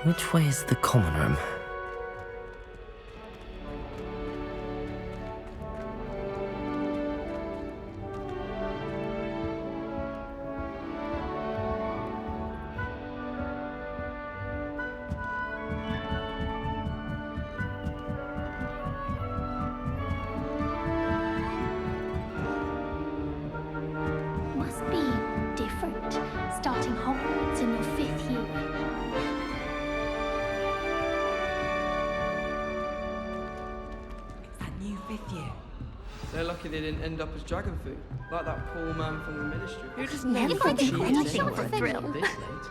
Which way is the common room? Must be different, starting Hogwarts in your 5th year. That new 5th year. They're lucky they didn't end up as dragon food, like that poor man from the ministry. Who does Never Nelly think think she we're is gonna show anyway? for a thrill. This late?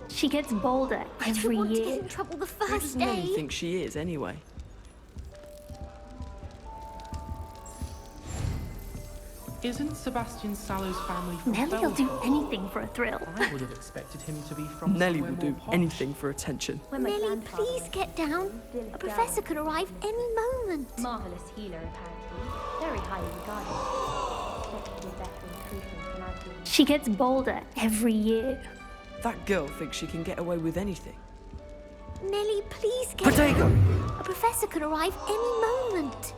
She gets bolder every I don't want to year. get in trouble the Who first does Nelly day. think she is anyway? Isn't Sebastian Sallow's family from Nelly'll do Belfast? anything for a thrill. I would have expected him to be from Nelly somewhere will do more posh. anything for attention. Nelly, please get down. A professor could arrive any moment. Marvelous healer, apparently. Very highly regarded. Expected to be better in treatment than I've been. She gets bolder every year. That girl thinks she can get away with anything. Nelly, please get Protego! down. A professor could arrive any moment.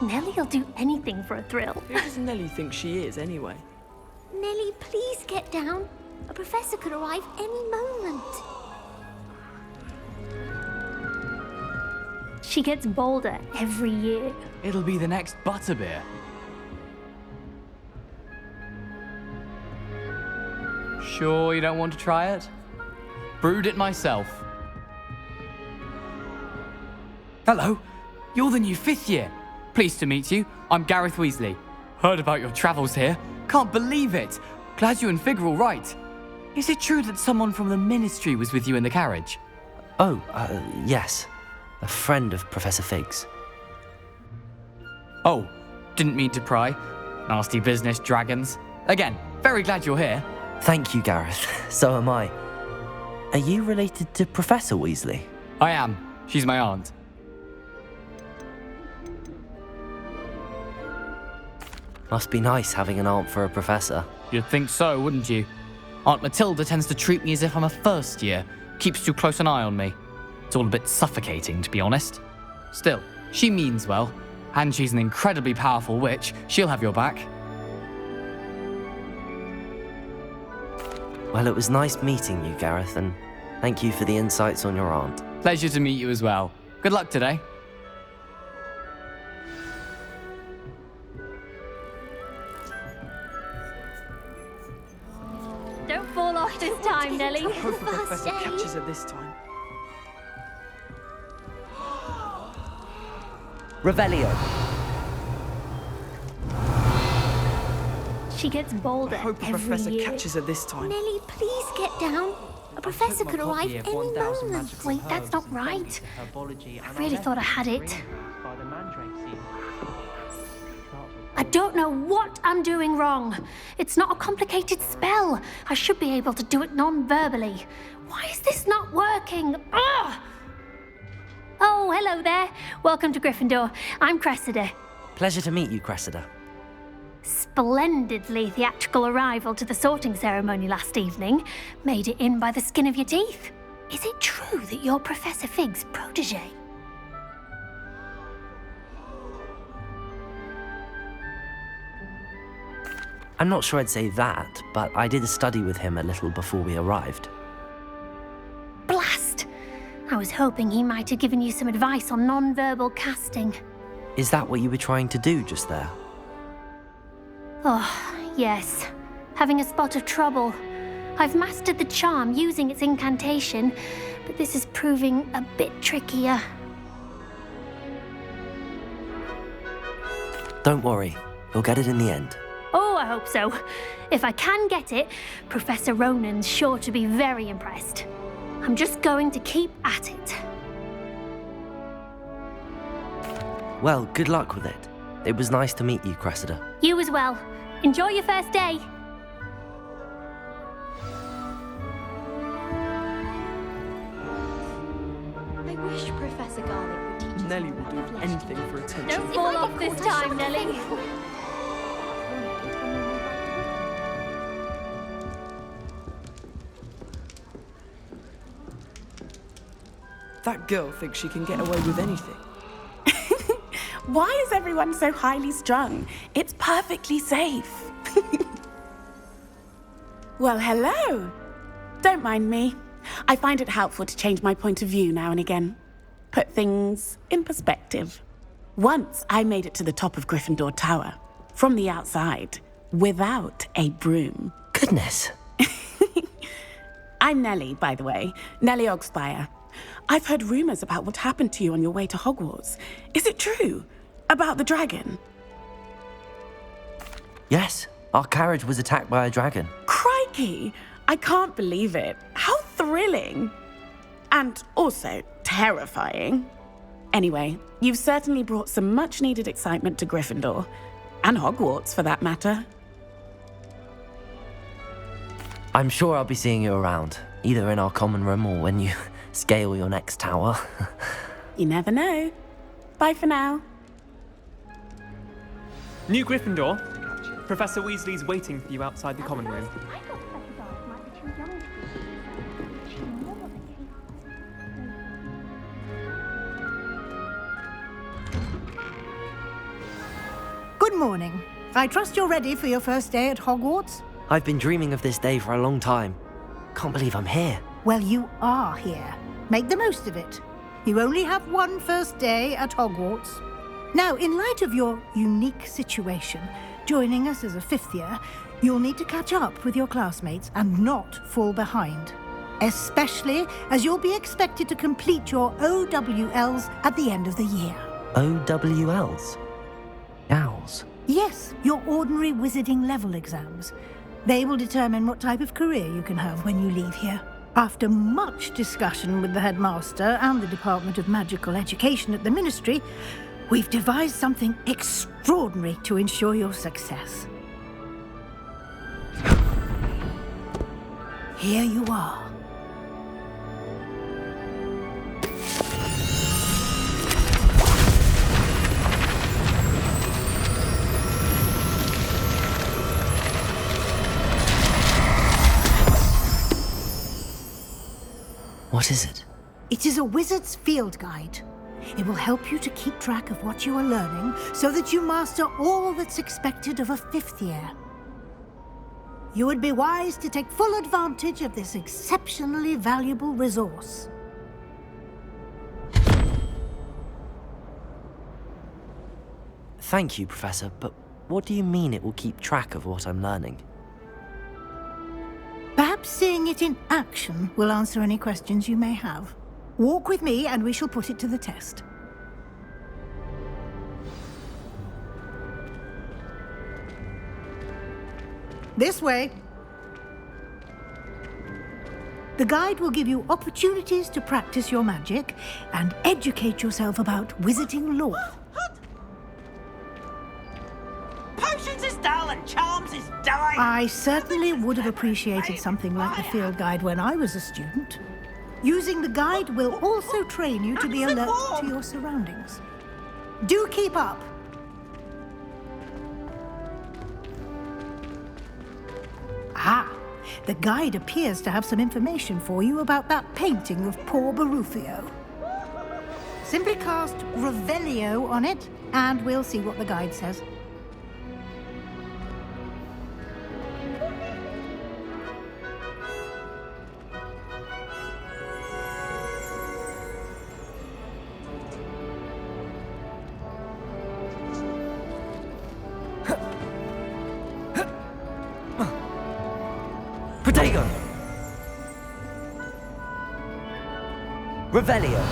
Nelly'll do anything for a thrill. Who does Nelly think she is anyway? Nelly, please get down. A professor could arrive any moment. She gets bolder every year. It'll be the next butterbeer. Sure you don't want to try it? Brewed it myself. Hello, you're the new 5th year. Pleased to meet you. I'm Gareth Weasley. Heard about your travels here. Can't believe it. Glad you and Fig are all right. Is it true that someone from the Ministry was with you in the carriage? Oh, yes. A friend of Professor Fig's. Oh, didn't mean to pry. Nasty business, dragons. Again, very glad you're here. Thank you, Gareth. So am I. Are you related to Professor Weasley? I am. She's my aunt. Must be nice having an aunt for a professor. You'd think so, wouldn't you? Aunt Matilda tends to treat me as if I'm a first year. Keeps too close an eye on me. It's all a bit suffocating, to be honest. Still, she means well. And she's an incredibly powerful witch. She'll have your back. Well, it was nice meeting you, Gareth, and thank you for the insights on your aunt. Pleasure to meet you as well. Good luck today. Don't fall off this time, Nelly. Hope the First professor day. catches her this time. Revelio. She gets bolder Hope the every professor year. catches her this time. Nelly, please get down. A professor could arrive any moment. Wait, that's not right. I really thought I had it. I don't know what I'm doing wrong. It's not a complicated spell. I should be able to do it non-verbally. Why is this not working? Ugh! Oh, hello there. Welcome to Gryffindor. I'm Cressida. Pleasure to meet you, Cressida. Splendidly theatrical arrival to the sorting ceremony last evening. Made it in by the skin of your teeth. Is it true that you're Professor Fig's protege? I'm not sure I'd say that, but I did study with him a little before we arrived. Blast! I was hoping he might have given you some advice on non-verbal casting. Is that what you were trying to do just there? Oh, yes. Having a spot of trouble. I've mastered the charm using its incantation, but this is proving a bit trickier. Don't worry, you'll get it in the end. Oh, I hope so. If I can get it, Professor Ronan's sure to be very impressed. I'm just going to keep at it. Well, good luck with it. It was nice to meet you, Cressida. You as well. Enjoy your first day. I Nellie will do anything for attention. Don't fall off this time, Nellie. That girl thinks she can get away with anything. Why is everyone so highly strung? It's perfectly safe. Well, hello. Don't mind me. I find it helpful to change my point of view now and again. Put things in perspective. Once I made it to the top of Gryffindor Tower, from the outside, without a broom. Goodness. I'm Nellie, by the way. Nellie Ogspire. I've heard rumors about what happened to you on your way to Hogwarts. Is it true? About the dragon? Yes, our carriage was attacked by a dragon. Crikey! I can't believe it. How thrilling! And also terrifying. Anyway, you've certainly brought some much-needed excitement to Gryffindor. And Hogwarts, for that matter. I'm sure I'll be seeing you around, either in our common room or when you scale your next tower. You never know. Bye for now. New Gryffindor. Professor Weasley's waiting for you outside the common room. I thought Professor Dark might be too young to be. She more than Good morning. I trust you're ready for your first day at Hogwarts? I've been dreaming of this day for a long time. Can't believe I'm here. Well, you are here. Make the most of it. You only have one first day at Hogwarts. Now, in light of your unique situation, joining us as a fifth year, you'll need to catch up with your classmates and not fall behind. Especially as you'll be expected to complete your OWLs at the end of the year. OWLs? Owls? Yes, your ordinary wizarding level exams. They will determine what type of career you can have when you leave here. After much discussion with the headmaster and the Department of Magical Education at the Ministry, we've devised something extraordinary to ensure your success. Here you are. What is it? It is a wizard's field guide. It will help you to keep track of what you are learning so that you master all that's expected of a fifth year. You would be wise to take full advantage of this exceptionally valuable resource. Thank you, Professor, but what do you mean it will keep track of what I'm learning? Perhaps seeing it in action will answer any questions you may have. Walk with me and we shall put it to the test. This way. The guide will give you opportunities to practice your magic and educate yourself about wizarding lore. Potions is dull and charms is dying. I certainly would have appreciated something like the field guide when I was a student. Using the guide will also train you to be alert to your surroundings. Do keep up. Ah, the guide appears to have some information for you about that painting of poor Barufio. Simply cast Revelio on it, and we'll see what the guide says. Protego! Revelio!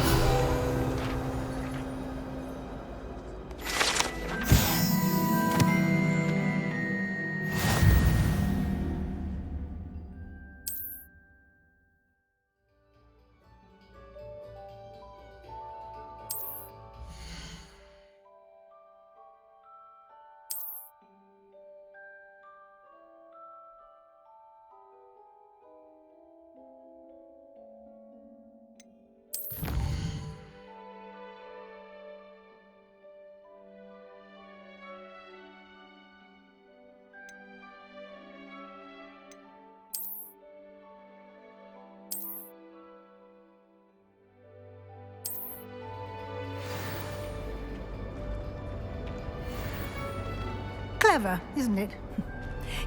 Clever, isn't it?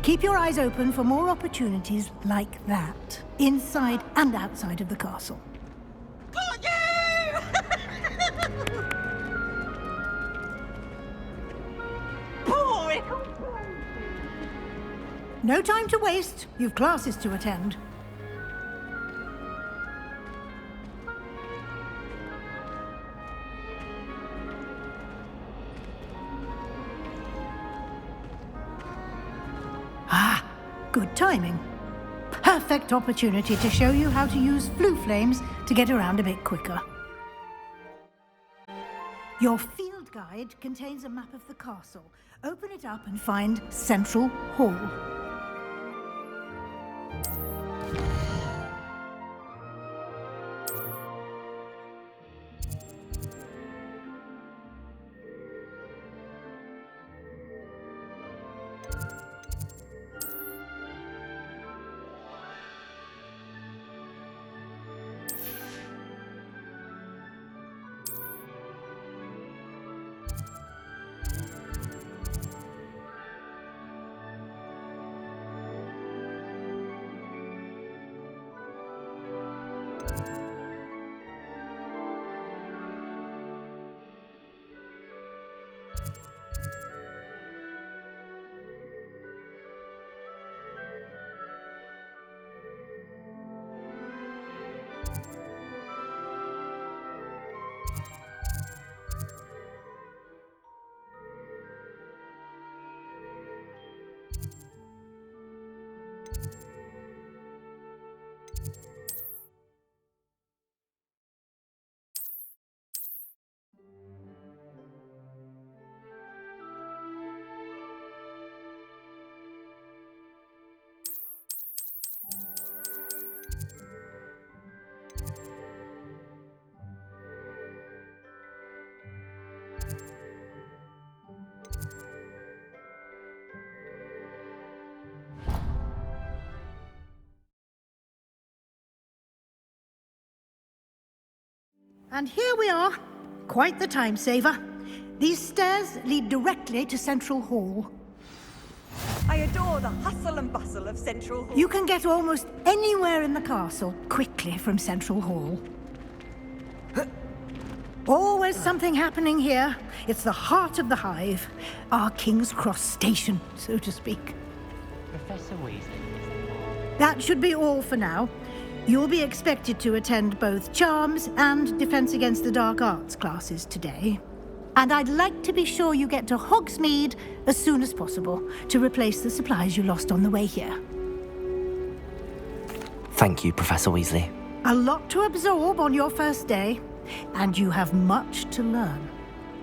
Keep your eyes open for more opportunities like that, inside and outside of the castle. Got you! Boy! No time to waste. You've classes to attend. Ah, good timing. Perfect opportunity to show you how to use flue flames to get around a bit quicker. Your field guide contains a map of the castle. Open it up and find Central Hall. And here we are. Quite the time saver. These stairs lead directly to Central Hall. I adore the hustle and bustle of Central Hall. You can get almost anywhere in the castle quickly from Central Hall. Always something happening here. It's the heart of the hive. Our King's Cross station, so to speak. Professor Weasley. That should be all for now. You'll be expected to attend both Charms and Defense Against the Dark Arts classes today. And I'd like to be sure you get to Hogsmeade as soon as possible to replace the supplies you lost on the way here. Thank you, Professor Weasley. A lot to absorb on your first day, and you have much to learn.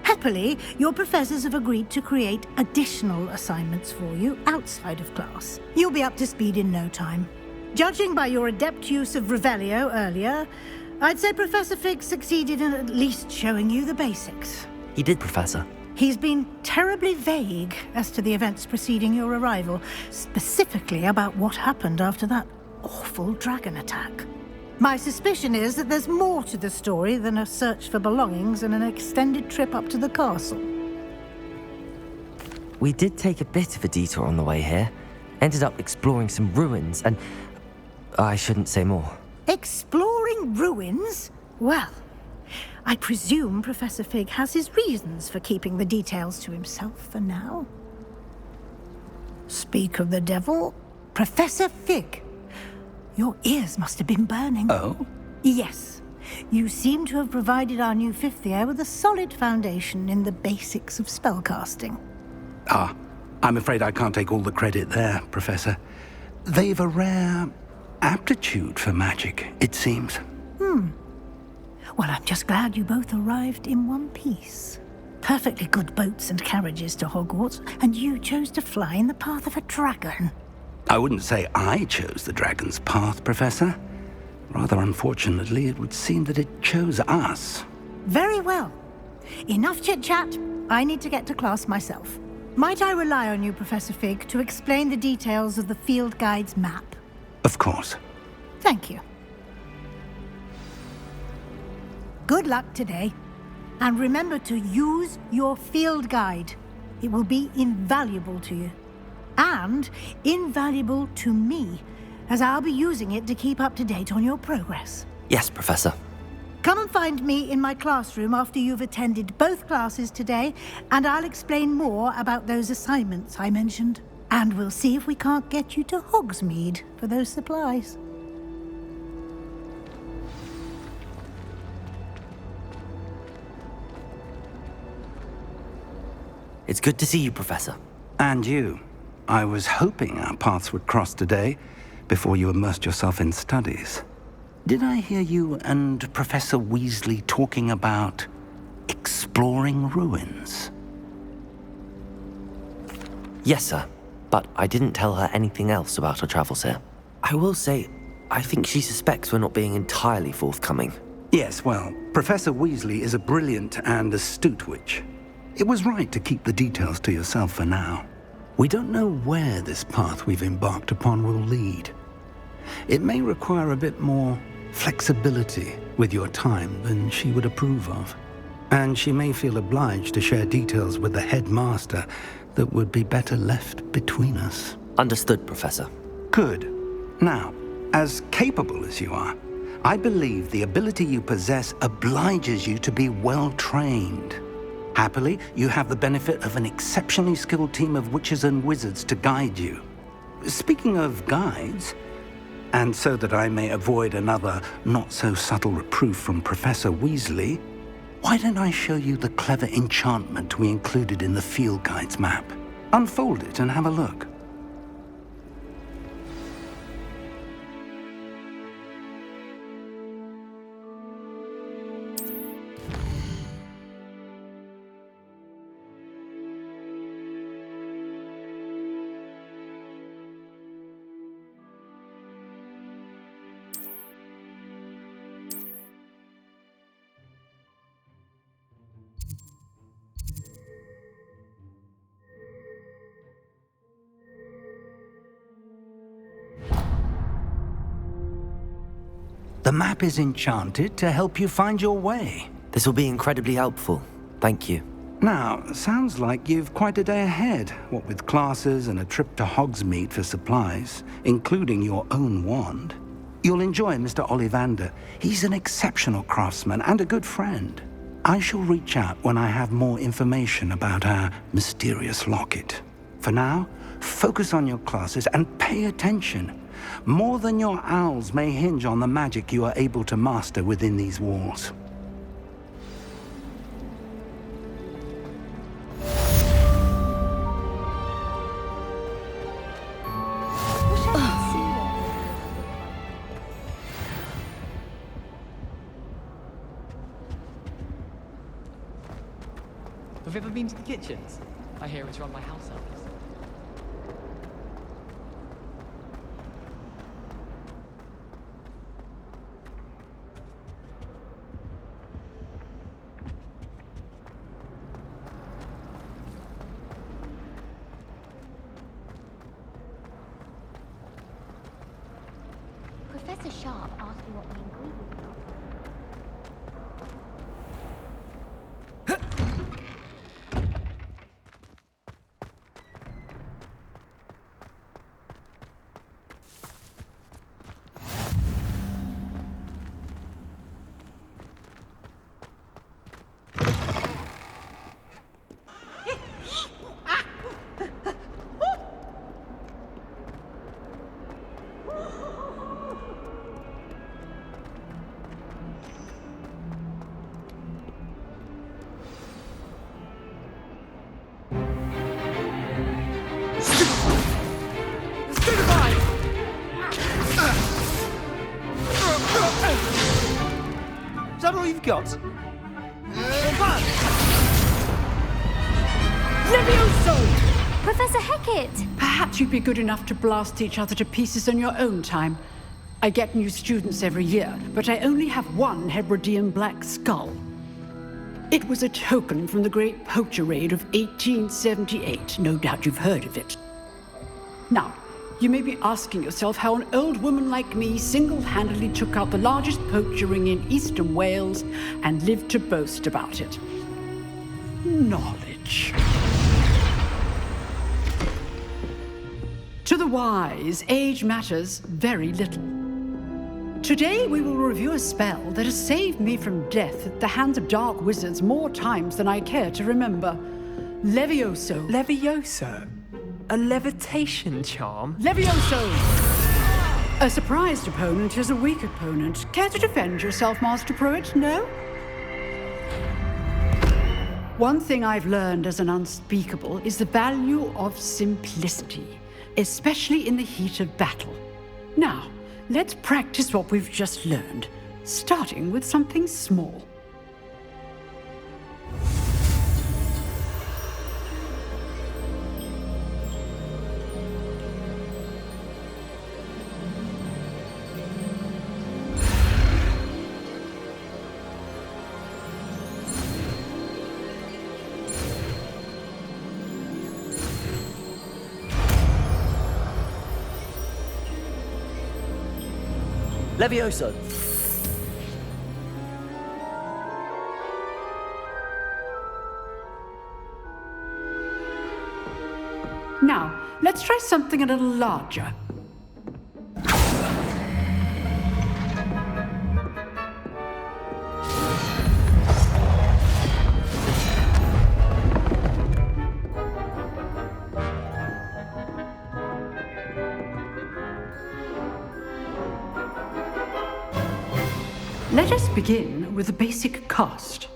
Happily, your professors have agreed to create additional assignments for you outside of class. You'll be up to speed in no time. Judging by your adept use of Revelio earlier, I'd say Professor Fig succeeded in at least showing you the basics. He did, Professor. He's been terribly vague as to the events preceding your arrival, specifically about what happened after that awful dragon attack. My suspicion is that there's more to the story than a search for belongings and an extended trip up to the castle. We did take a bit of a detour on the way here. Ended up exploring some ruins and... I shouldn't say more. Exploring ruins? Well, I presume Professor Fig has his reasons for keeping the details to himself for now. Speak of the devil, Professor Fig. Your ears must have been burning. Oh? Yes. You seem to have provided our new fifth year with a solid foundation in the basics of spellcasting. Ah, I'm afraid I can't take all the credit there, Professor. They've a rare aptitude for magic, it seems. Well, I'm just glad you both arrived in one piece. Perfectly good boats and carriages to Hogwarts, and you chose to fly in the path of a dragon. I wouldn't say I chose the dragon's path, Professor. Rather unfortunately, it would seem that it chose us. Very well. Enough chit-chat. I need to get to class myself. Might I rely on you, Professor Fig, to explain the details of the field guide's map? Of course. Thank you. Good luck today. And remember to use your field guide. It will be invaluable to you. And invaluable to me, as I'll be using it to keep up to date on your progress. Yes, Professor. Come and find me in my classroom after you've attended both classes today, and I'll explain more about those assignments I mentioned. And we'll see if we can't get you to Hogsmeade for those supplies. It's good to see you, Professor. And you. I was hoping our paths would cross today, before you immersed yourself in studies. Did I hear you and Professor Weasley talking about exploring ruins? Yes, sir. But I didn't tell her anything else about our travels here. I will say, I think she suspects we're not being entirely forthcoming. Yes, well, Professor Weasley is a brilliant and astute witch. It was right to keep the details to yourself for now. We don't know where this path we've embarked upon will lead. It may require a bit more flexibility with your time than she would approve of. And she may feel obliged to share details with the headmaster that would be better left between us. Understood, Professor. Good. Now, as capable as you are, I believe the ability you possess obliges you to be well-trained. Happily, you have the benefit of an exceptionally skilled team of witches and wizards to guide you. Speaking of guides, and so that I may avoid another not-so-subtle reproof from Professor Weasley, why don't I show you the clever enchantment we included in the field guide's map? Unfold it and have a look. The map is enchanted to help you find your way. This will be incredibly helpful. Thank you. Now, sounds like you've quite a day ahead, what with classes and a trip to Hogsmeade for supplies, including your own wand. You'll enjoy Mr. Ollivander. He's an exceptional craftsman and a good friend. I shall reach out when I have more information about our mysterious locket. For now, focus on your classes and pay attention. More than your owls may hinge on the magic you are able to master within these walls. Have you ever been to the kitchens? I hear it's run by house elves. Professor Sharp asked me what my ingredients are. Is that all you've got? Levioso! Professor Hecat! Perhaps you'd be good enough to blast each other to pieces on your own time. I get new students every year, but I only have one Hebridean black skull. It was a token from the Great Poacher Raid of 1878. No doubt you've heard of it. Now, you may be asking yourself how an old woman like me single-handedly took out the largest poacher ring in eastern Wales and lived to boast about it. Knowledge. wise, age matters very little. Today we will review a spell that has saved me from death at the hands of dark wizards more times than I care to remember. Levioso. Levioso? A levitation charm? Levioso! A surprised opponent is a weak opponent. Care to defend yourself, Master Pruitt? No? One thing I've learned as an unspeakable is the value of simplicity, especially in the heat of battle. Now, let's practice what we've just learned, starting with something small. Levioso! Now, let's try something a little larger. Let us begin with a basic cast.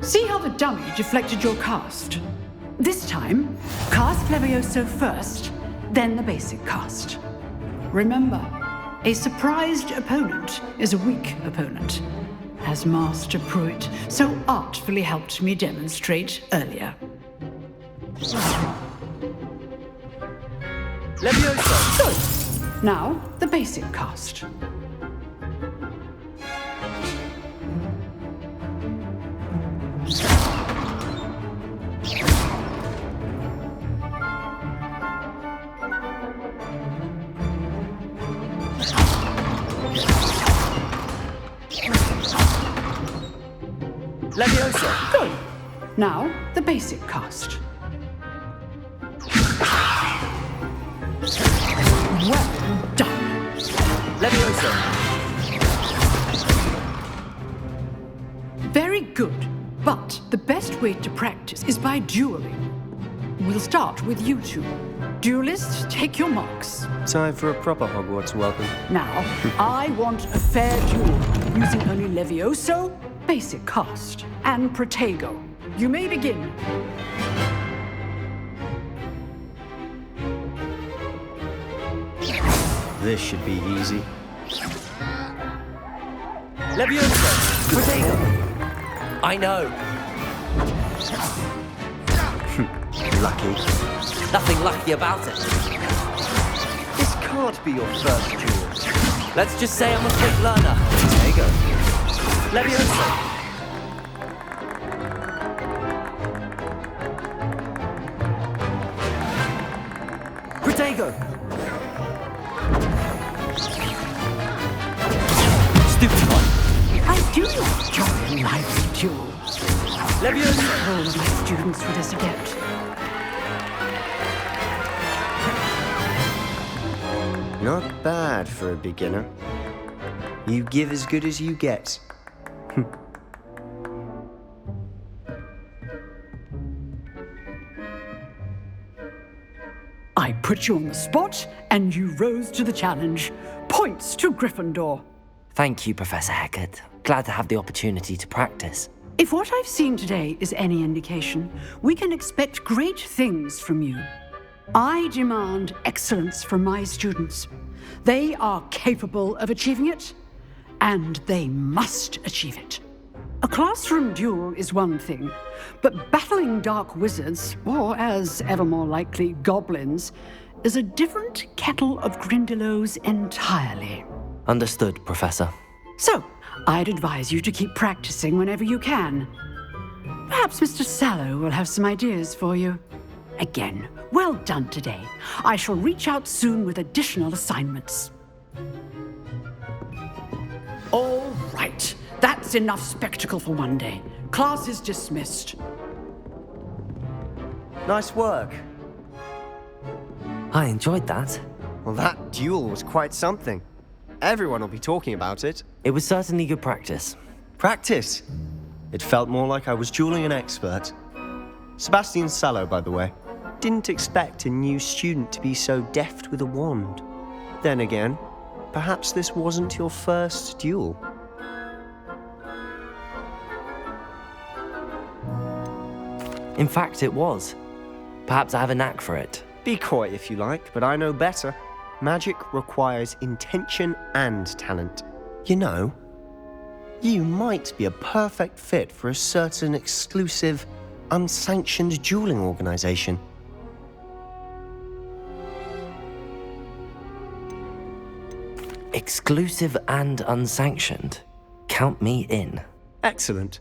See how the dummy deflected your cast? This time, cast Levioso first, then the basic cast. Remember, a surprised opponent is a weak opponent, as Master Pruitt so artfully helped me demonstrate earlier. Levioso! Good. Now, the basic cast. Levioso! Good. Now, the basic cast. Well done. Levioso! Very good. But the best way to practice is by dueling. We'll start with you two. Duelists, take your marks. Time for a proper Hogwarts welcome. Now, I want a fair duel, using only Levioso, basic cast, and Protego. You may begin. This should be easy. Levioso! Protego! I know. Lucky. Nothing lucky about it. This can't be your first duel. Let's just say I'm a quick learner. There you go. Levioso! Protego! Stupid one. I do enjoy lively duels. Levioso! All of my students for this adept. Not bad for a beginner. You give as good as you get. I put you on the spot, and you rose to the challenge. Points to Gryffindor. Thank you, Professor Hecat. Glad to have the opportunity to practice. If what I've seen today is any indication, we can expect great things from you. I demand excellence from my students. They are capable of achieving it, and they must achieve it. A classroom duel is one thing, but battling dark wizards, or as ever more likely, goblins, is a different kettle of Grindylows entirely. Understood, Professor. So, I'd advise you to keep practicing whenever you can. Perhaps Mr. Sallow will have some ideas for you. Again, well done today. I shall reach out soon with additional assignments. All right, that's That's enough spectacle for one day. Class is dismissed. Nice work. I enjoyed that. Well, that duel was quite something. Everyone will be talking about it. It was certainly good practice. Practice? It felt more like I was dueling an expert. Sebastian Sallow, by the way. Didn't expect a new student to be so deft with a wand. Then again, perhaps this wasn't your first duel. In fact, it was. Perhaps I have a knack for it. Be coy if you like, but I know better. Magic requires intention and talent. You know, you might be a perfect fit for a certain exclusive, unsanctioned dueling organization. Exclusive and unsanctioned. Count me in. Excellent.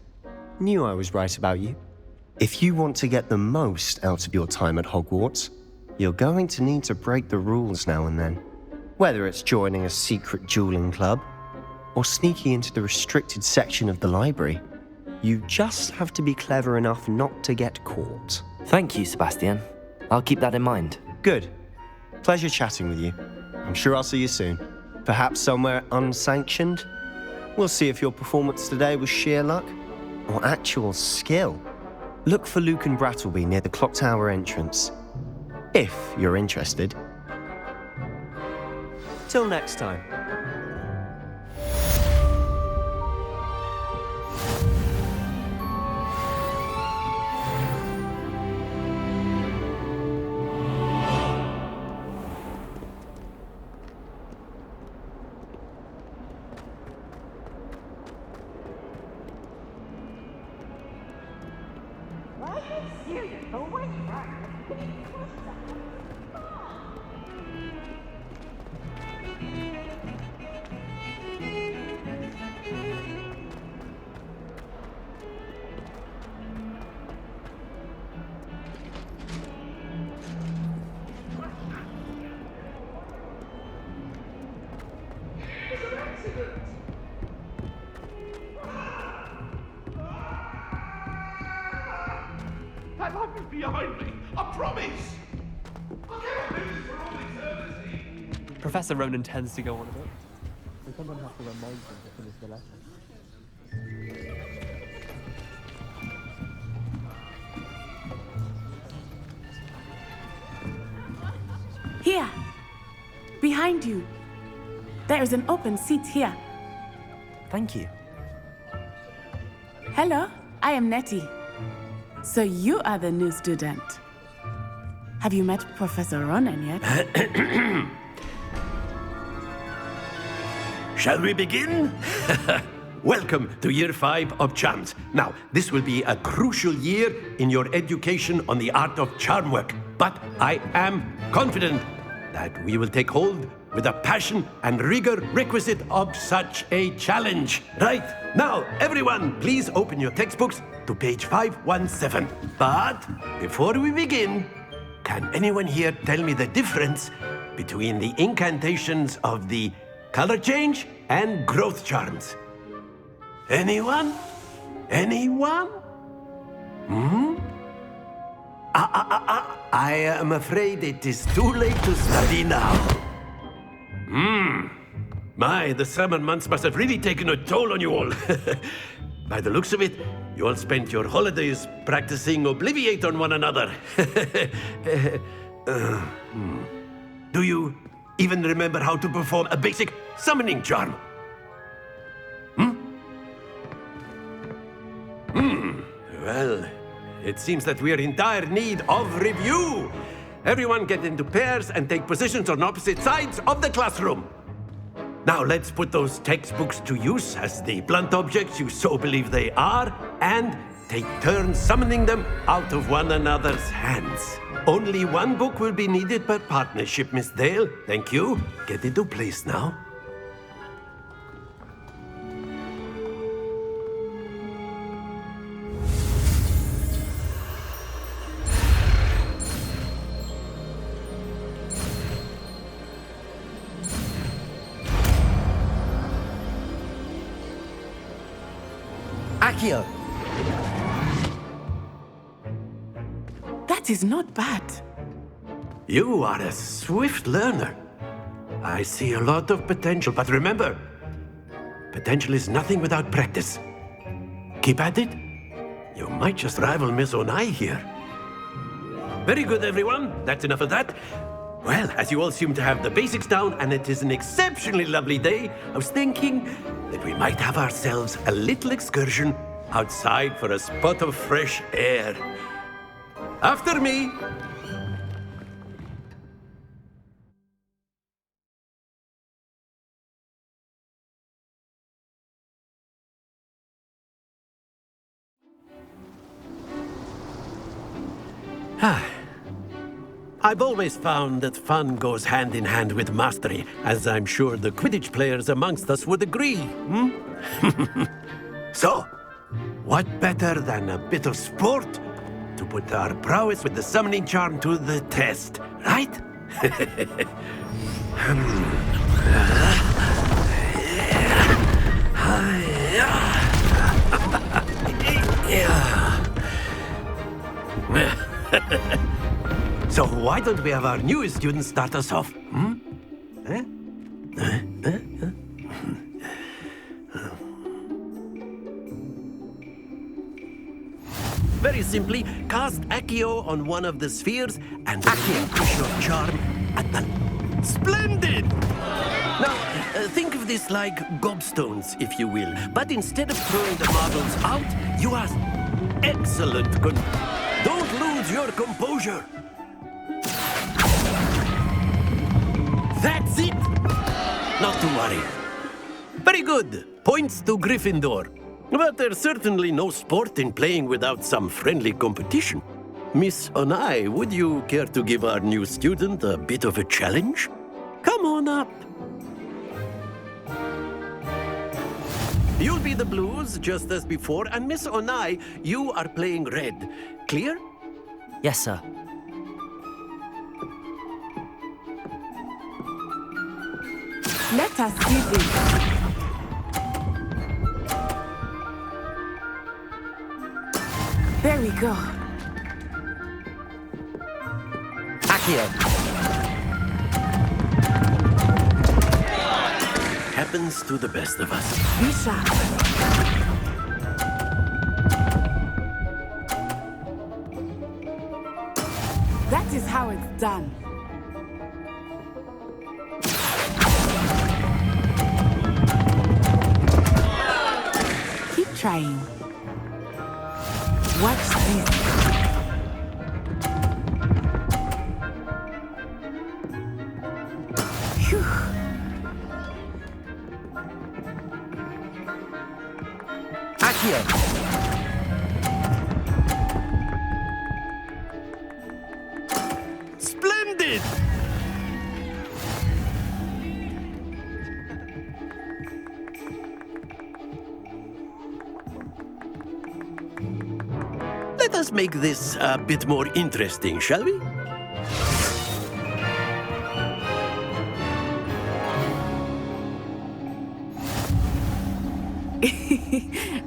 Knew I was right about you. If you want to get the most out of your time at Hogwarts, you're going to need to break the rules now and then. Whether it's joining a secret dueling club, or sneaking into the restricted section of the library, you just have to be clever enough not to get caught. Thank you, Sebastian. I'll keep that in mind. Good. Pleasure chatting with you. I'm sure I'll see you soon. Perhaps somewhere unsanctioned? We'll see if your performance today was sheer luck or actual skill. Look for Luke and Brattleby near the clock tower entrance, if you're interested. Till next time. That light is behind me, I promise! I cannot do this for all eternity! Professor Ronan tends to go on a bit. We sometimes have to remind him to finish the lesson. Here. Behind you. There is an open seat here. Thank you. Hello, I am Nettie. So you are the new student. Have you met Professor Ronan yet? Shall we begin? Welcome to Year 5 of Charms. Now, this will be a crucial year in your education on the art of charm work. But I am confident that we will take hold with the passion and rigor requisite of such a challenge. Right, now, everyone, please open your textbooks to page 517. But before we begin, can anyone here tell me the difference between the incantations of the color change and growth charms? Anyone? Anyone? I am afraid it is too late to study now. My, the summer months must have really taken a toll on you all. By the looks of it, you all spent your holidays practicing Obliviate on one another. Do you even remember how to perform a basic summoning charm? Well, it seems that we are in dire need of review. Everyone get into pairs and take positions on opposite sides of the classroom. Now let's put those textbooks to use as the blunt objects you so believe they are, and take turns summoning them out of one another's hands. Only one book will be needed per partnership, Miss Dale. Thank you. Get into place now. Accio! That is not bad. You are a swift learner. I see a lot of potential, but remember, potential is nothing without practice. Keep at it. You might just rival Miss Onai here. Very good, everyone. That's enough of that. Well, as you all seem to have the basics down, and it is an exceptionally lovely day, I was thinking that we might have ourselves a little excursion outside for a spot of fresh air. After me. I've always found that fun goes hand in hand with mastery, as I'm sure the Quidditch players amongst us would agree. So, what better than a bit of sport to put our prowess with the summoning charm to the test, right? So why don't we have our newest student start us off? Very simply, cast Accio on one of the spheres and push your charm at the... Splendid! Now, think of this like gobstones, if you will. But instead of throwing the marbles out, you ask... Excellent. Don't lose your composure. That's it! Not to worry. Very good. Points to Gryffindor. But there's certainly no sport in playing without some friendly competition. Miss Onai, would you care to give our new student a bit of a challenge? Come on up. You'll be the blues, just as before, and Miss Onai, you are playing red. Clear? Yes, sir. Let us see this. There we go. Accio! Happens to the best of us. Be sharp. That is how it's done. Keep trying. Watch this. Phew. Accio! Splendid! Let us make this a bit more interesting, shall we?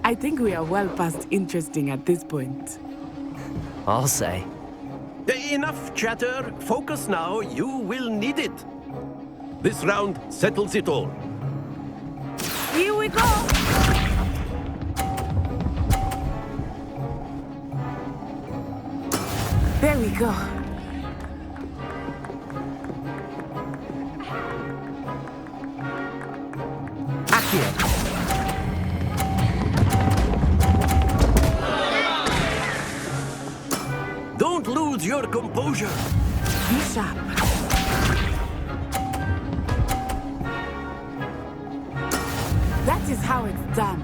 I think we are well past interesting at this point. I'll say. Enough chatter. Focus now. You will need it. This round settles it all. Here we go! There we go. Accio! Don't lose your composure. Be sharp. That is how it's done.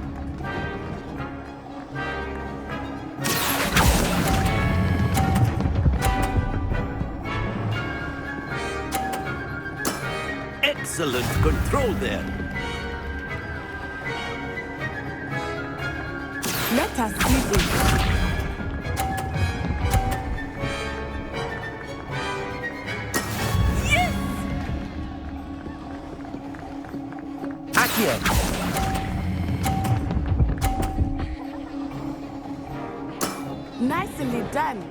Excellent control there. Let us see this. Accio! Nicely done.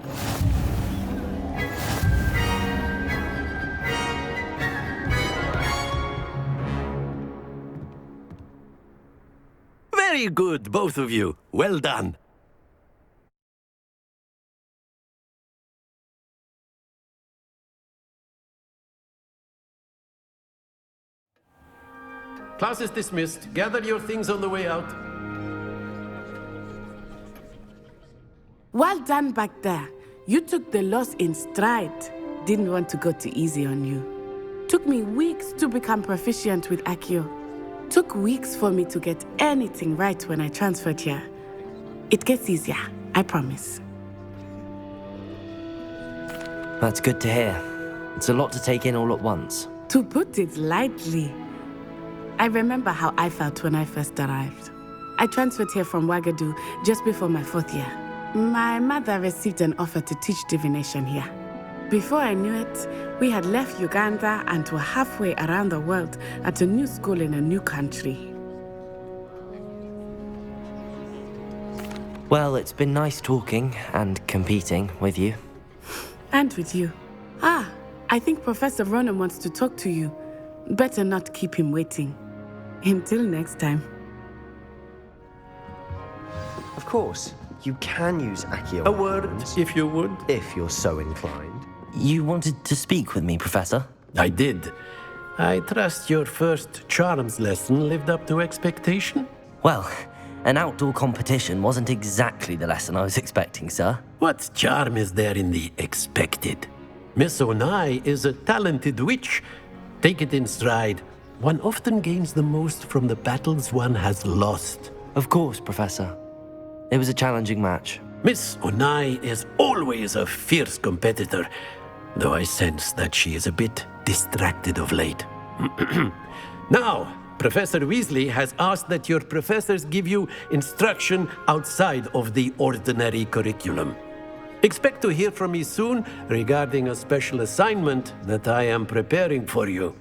Very good, both of you. Well done. Class is dismissed. Gather your things on the way out. Well done back there. You took the loss in stride. Didn't want to go too easy on you. Took me weeks to become proficient with Accio. Took weeks for me to get anything right when I transferred here. It gets easier, I promise. That's good to hear. It's a lot to take in all at once. To put it lightly, I remember how I felt when I first arrived. I transferred here from Ouagadougou just before my 4th year. My mother received an offer to teach divination here. Before I knew it, we had left Uganda and were halfway around the world at a new school in a new country. Well, it's been nice talking and competing with you. And with you. Ah, I think Professor Ronan wants to talk to you. Better not keep him waiting. Until next time. Of course, you can use Accio. A word, if you would. If you're so inclined. You wanted to speak with me, Professor? I did. I trust your first charms lesson lived up to expectation? Well, an outdoor competition wasn't exactly the lesson I was expecting, sir. What charm is there in the expected? Miss Onai is a talented witch. Take it in stride. One often gains the most from the battles one has lost. Of course, Professor. It was a challenging match. Miss Onai is always a fierce competitor, though I sense that she is a bit distracted of late. Now, Professor Weasley has asked that your professors give you instruction outside of the ordinary curriculum. Expect to hear from me soon regarding a special assignment that I am preparing for you.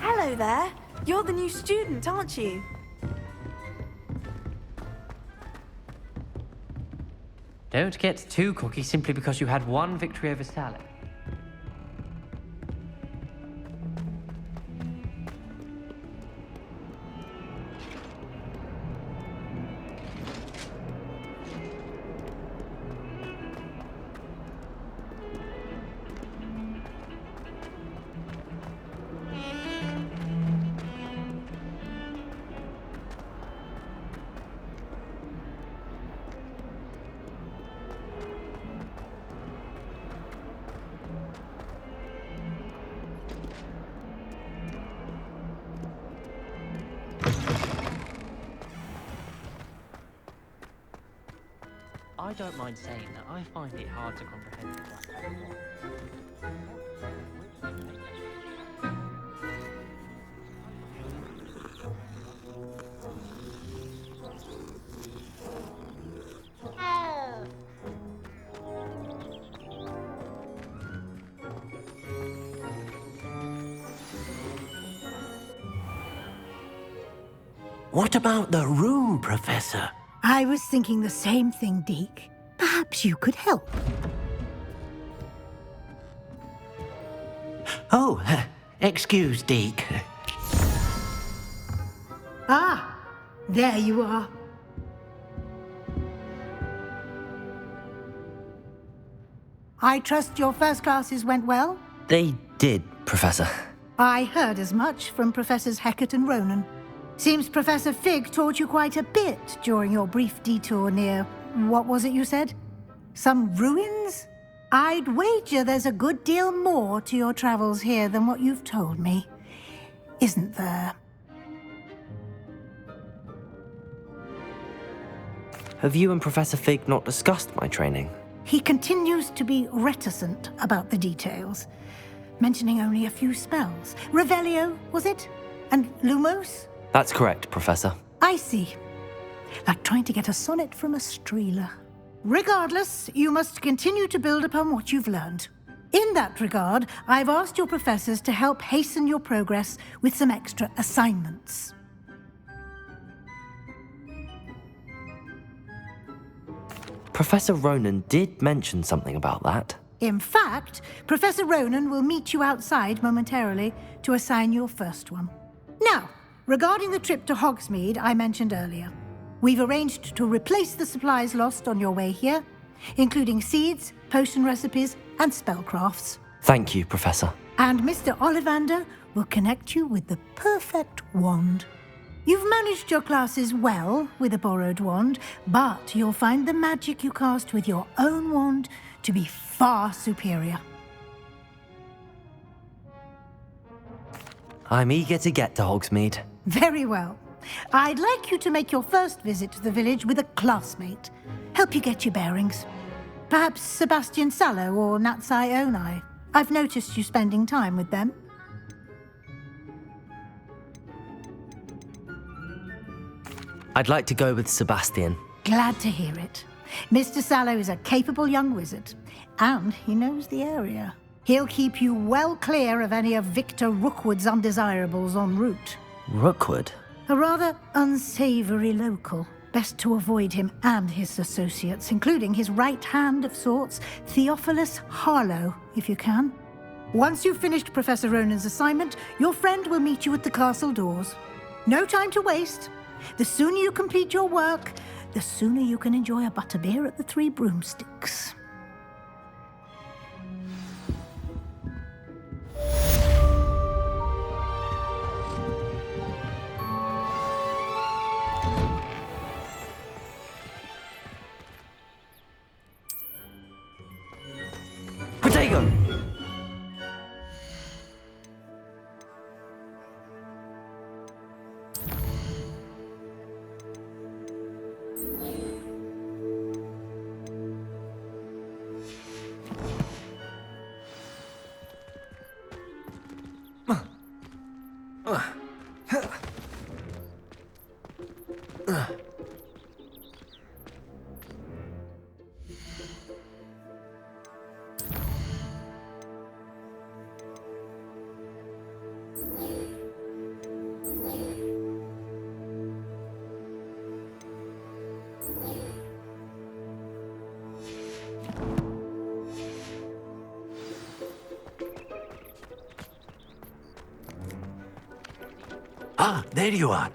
Hello there. You're the new student, aren't you? Don't get too cocky simply because you had one victory over Sally. I don't mind saying that I find it hard to comprehend What about the room, Professor? I was thinking the same thing, Deke. Perhaps you could help. Oh, excuse, Deke. Ah, there you are. I trust your first classes went well? They did, Professor. I heard as much from Professors Hecat and Ronan. Seems Professor Fig taught you quite a bit during your brief detour near... what was it you said? Some ruins? I'd wager there's a good deal more to your travels here than what you've told me. Isn't there? Have you and Professor Fig not discussed my training? He continues to be reticent about the details, mentioning only a few spells. Revelio, was it? And Lumos? That's correct, Professor. I see. Like trying to get a sonnet from a streeler. Regardless, you must continue to build upon what you've learned. In that regard, I've asked your professors to help hasten your progress with some extra assignments. Professor Ronan did mention something about that. In fact, Professor Ronan will meet you outside momentarily to assign your first one. Now, regarding the trip to Hogsmeade I mentioned earlier, we've arranged to replace the supplies lost on your way here, including seeds, potion recipes, and spellcrafts. Thank you, Professor. And Mr. Ollivander will connect you with the perfect wand. You've managed your classes well with a borrowed wand, but you'll find the magic you cast with your own wand to be far superior. I'm eager to get to Hogsmeade. Very well. I'd like you to make your first visit to the village with a classmate. Help you get your bearings. Perhaps Sebastian Sallow or Natsai Onai. I've noticed you spending time with them. I'd like to go with Sebastian. Glad to hear it. Mr. Sallow is a capable young wizard, and he knows the area. He'll keep you well clear of any of Victor Rookwood's undesirables en route. Rookwood? A rather unsavory local. Best to avoid him and his associates, including his right hand of sorts, Theophilus Harlow, if you can. Once you've finished Professor Ronan's assignment, your friend will meet you at the castle doors. No time to waste. The sooner you complete your work, the sooner you can enjoy a butterbeer at the Three Broomsticks. Protego! Ah, there you are.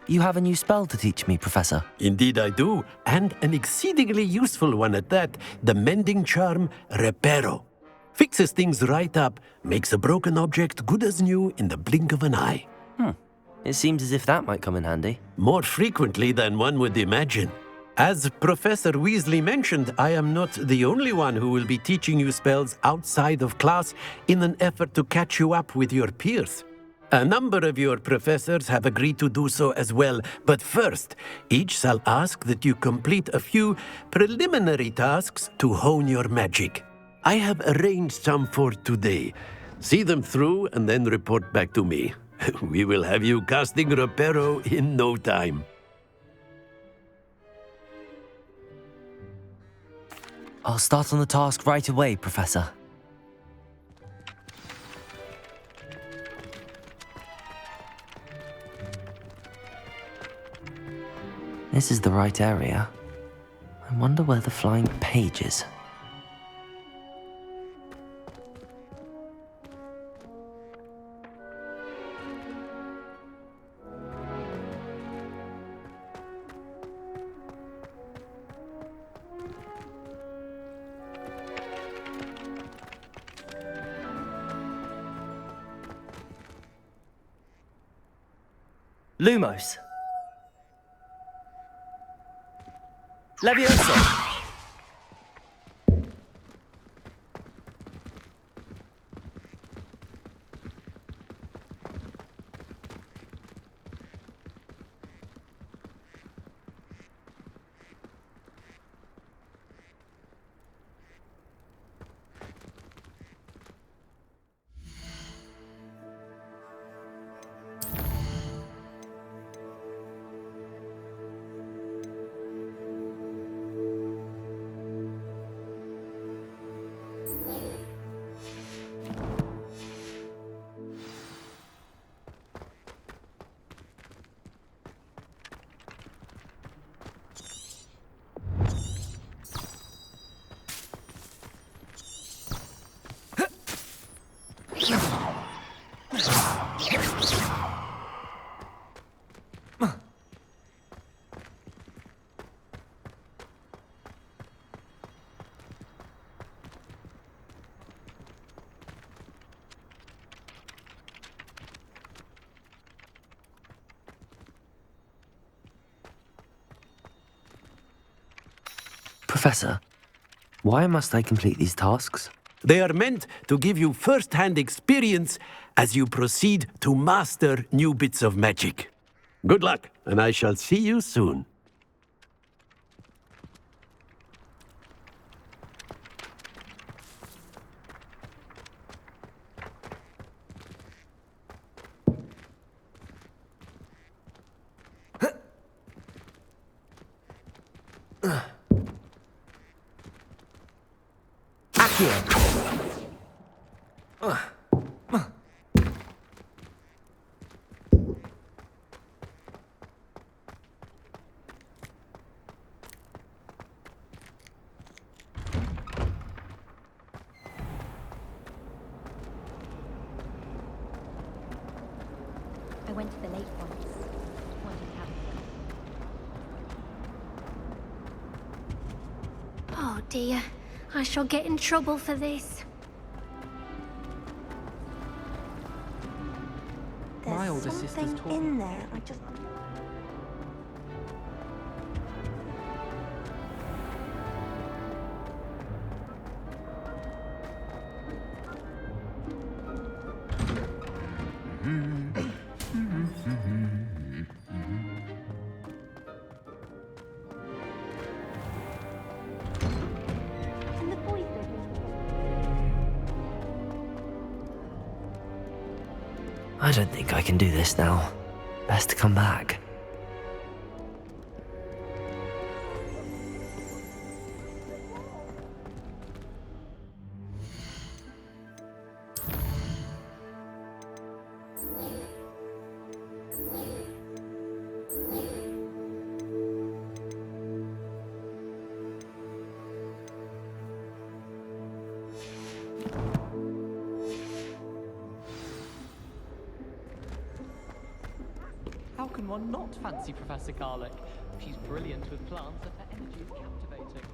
You have a new spell to teach me, Professor. Indeed I do, and an exceedingly useful one at that. The mending charm, Reparo. Fixes things right up, makes a broken object good as new in the blink of an eye. It seems as if that might come in handy. More frequently than one would imagine. As Professor Weasley mentioned, I am not the only one who will be teaching you spells outside of class in an effort to catch you up with your peers. A number of your professors have agreed to do so as well, but first, each shall ask that you complete a few preliminary tasks to hone your magic. I have arranged some for today. See them through and then report back to me. We will have you casting Reparo in no time. I'll start on the task right away, Professor. This is the right area. I wonder where the flying page is. Lumos. Levioso. Professor, why must I complete these tasks? They are meant to give you first-hand experience as you proceed to master new bits of magic. Good luck, and I shall see you soon. I went to the lake once. Wanted to have Oh dear, I shall get in trouble for this. My older sister's Something in there. I just. I don't think I can do this now. Best to come back. How can one not fancy Professor Garlick? She's brilliant with plants and her energy is captivating.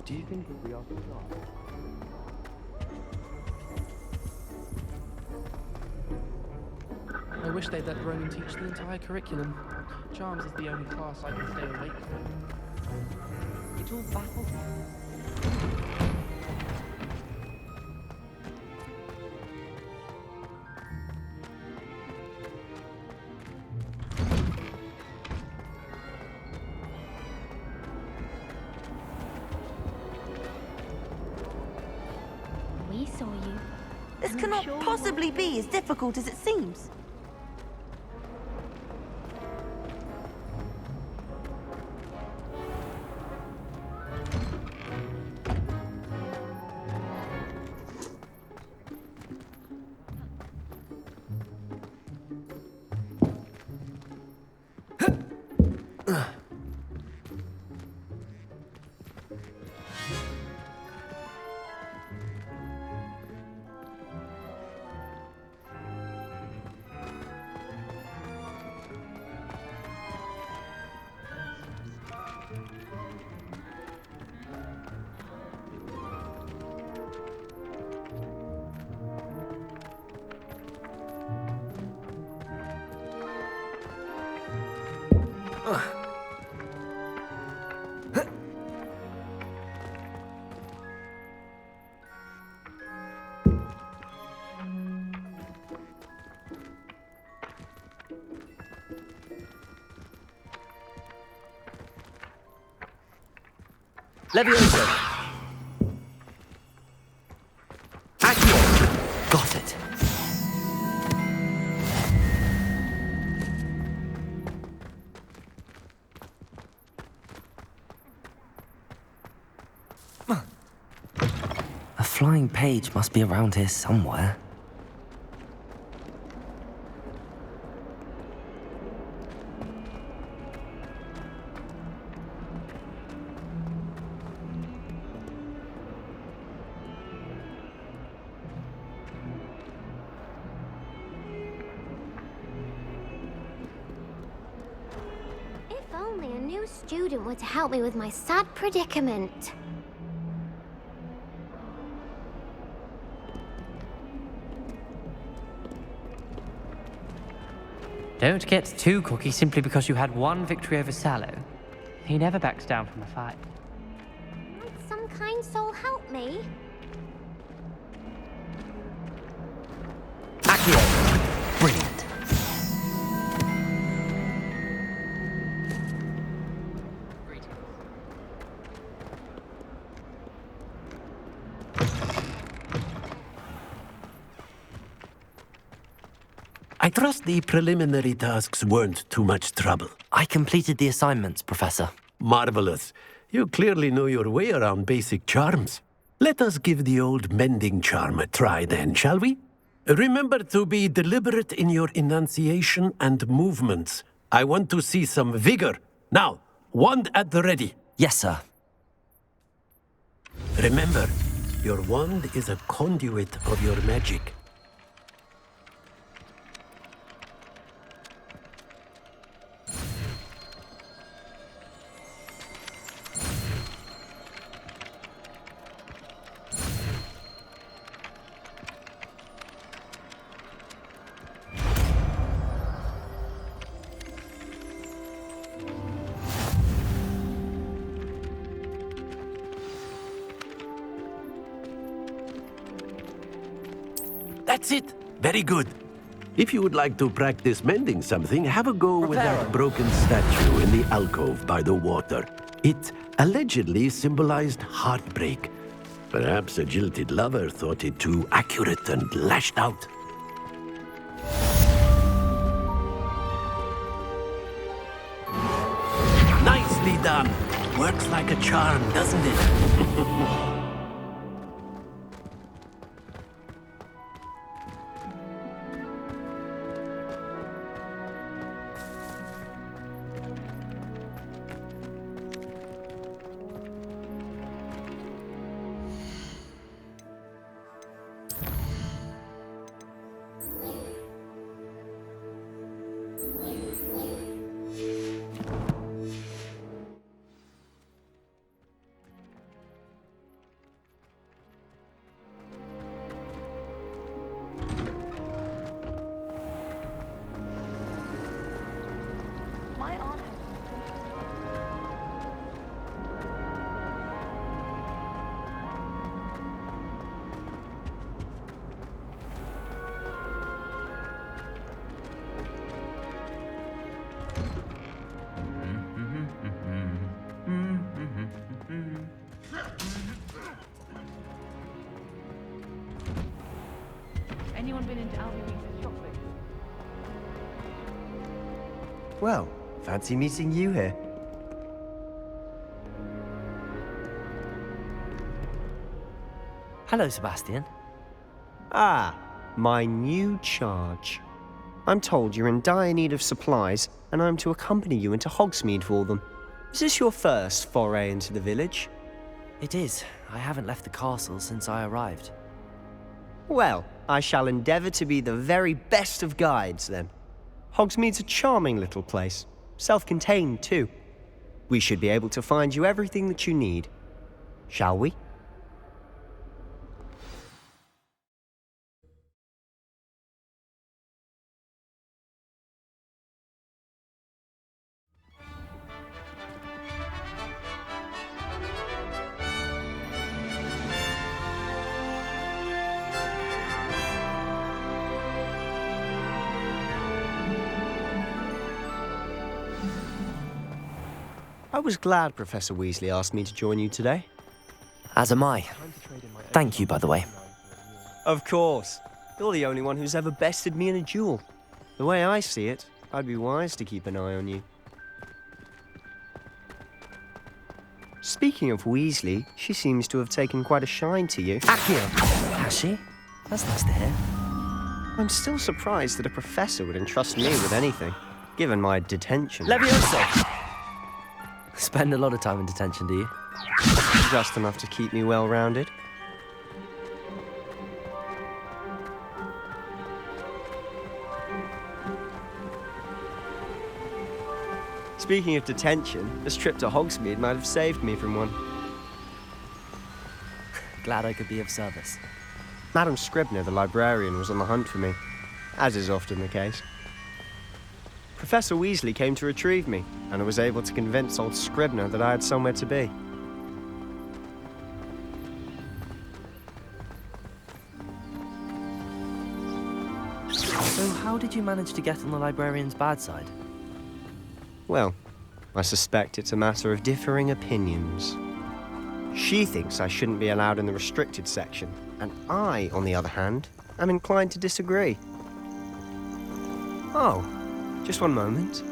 Do you think it'll be off the top? I wish they'd let Ronan teach the entire curriculum. Charms is the only class I can stay awake from. It all baffles me. We saw you. This cannot possibly be as difficult as it seems. Levioso! Accio! Got it. A flying page must be around here somewhere. If only a new student were to help me with my sad predicament. Don't get too cocky simply because you had one victory over Sallow. He never backs down from a fight. Might some kind soul help me? Accio! Brilliant. I trust the preliminary tasks weren't too much trouble. I completed the assignments, Professor. Marvelous. You clearly know your way around basic charms. Let us give the old mending charm a try then, shall we? Remember to be deliberate in your enunciation and movements. I want to see some vigor. Now, wand at the ready. Yes, sir. Remember, your wand is a conduit of your magic. That's it. Very good. If you would like to practice mending something, have a go with that broken statue in the alcove by the water. It allegedly symbolized heartbreak. Perhaps a jilted lover thought it too accurate and lashed out. Nicely done. Works like a charm, doesn't it? Anyone been into Albie Weeks' shop lately? Well, fancy meeting you here. Hello, Sebastian. Ah, my new charge. I'm told you're in dire need of supplies, and I'm to accompany you into Hogsmeade for them. Is this your first foray into the village? It is. I haven't left the castle since I arrived. Well, I shall endeavour to be the very best of guides, then. Hogsmeade's a charming little place. Self-contained, too. We should be able to find you everything that you need. Shall we? I was glad Professor Weasley asked me to join you today. As am I. Thank you, by the way. Of course. You're the only one who's ever bested me in a duel. The way I see it, I'd be wise to keep an eye on you. Speaking of Weasley, she seems to have taken quite a shine to you. Accio! Has she? That's nice to hear. I'm still surprised that a professor would entrust me with anything, given my detention. Levioso! Spend a lot of time in detention, do you? Just enough to keep me well-rounded. Speaking of detention, this trip to Hogsmeade might have saved me from one. Glad I could be of service. Madam Scribner, the librarian, was on the hunt for me, as is often the case. Professor Weasley came to retrieve me, and I was able to convince old Scribner that I had somewhere to be. So how did you manage to get on the librarian's bad side? Well, I suspect it's a matter of differing opinions. She thinks I shouldn't be allowed in the restricted section, and I, on the other hand, am inclined to disagree. Oh, just one moment.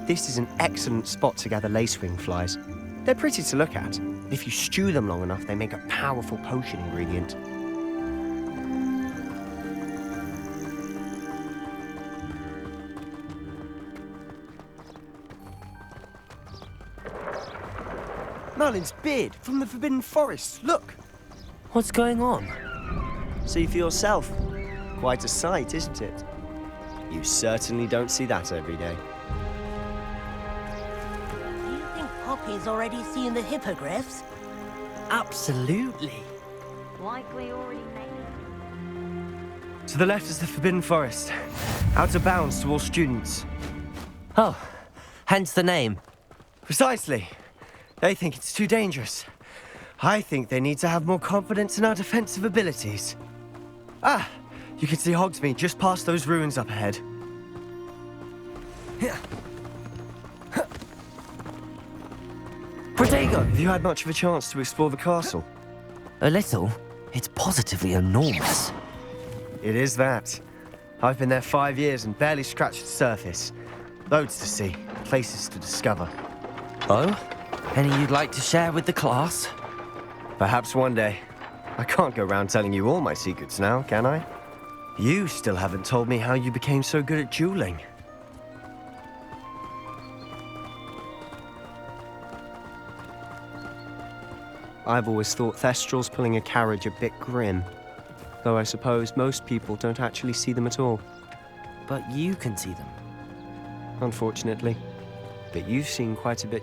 This is an excellent spot to gather lacewing flies. They're pretty to look at. If you stew them long enough, they make a powerful potion ingredient. Merlin's beard from the Forbidden Forest. Look! What's going on? See for yourself. Quite a sight, isn't it? You certainly don't see that every day. Do you think Poppy's already seen the hippogriffs? Absolutely. Likely already made. To the left is the Forbidden Forest. Out of bounds to all students. Oh, hence the name. Precisely. They think it's too dangerous. I think they need to have more confidence in our defensive abilities. Ah, you can see Hogsmeade just past those ruins up ahead. Protego! Have you had much of a chance to explore the castle? A little. It's positively enormous. It is that. I've been there 5 years and barely scratched the surface. Loads to see, places to discover. Oh? Any you'd like to share with the class? Perhaps one day. I can't go around telling you all my secrets now, can I? You still haven't told me how you became so good at dueling. I've always thought Thestrals pulling a carriage a bit grim. Though I suppose most people don't actually see them at all. But you can see them. Unfortunately. But you've seen quite a bit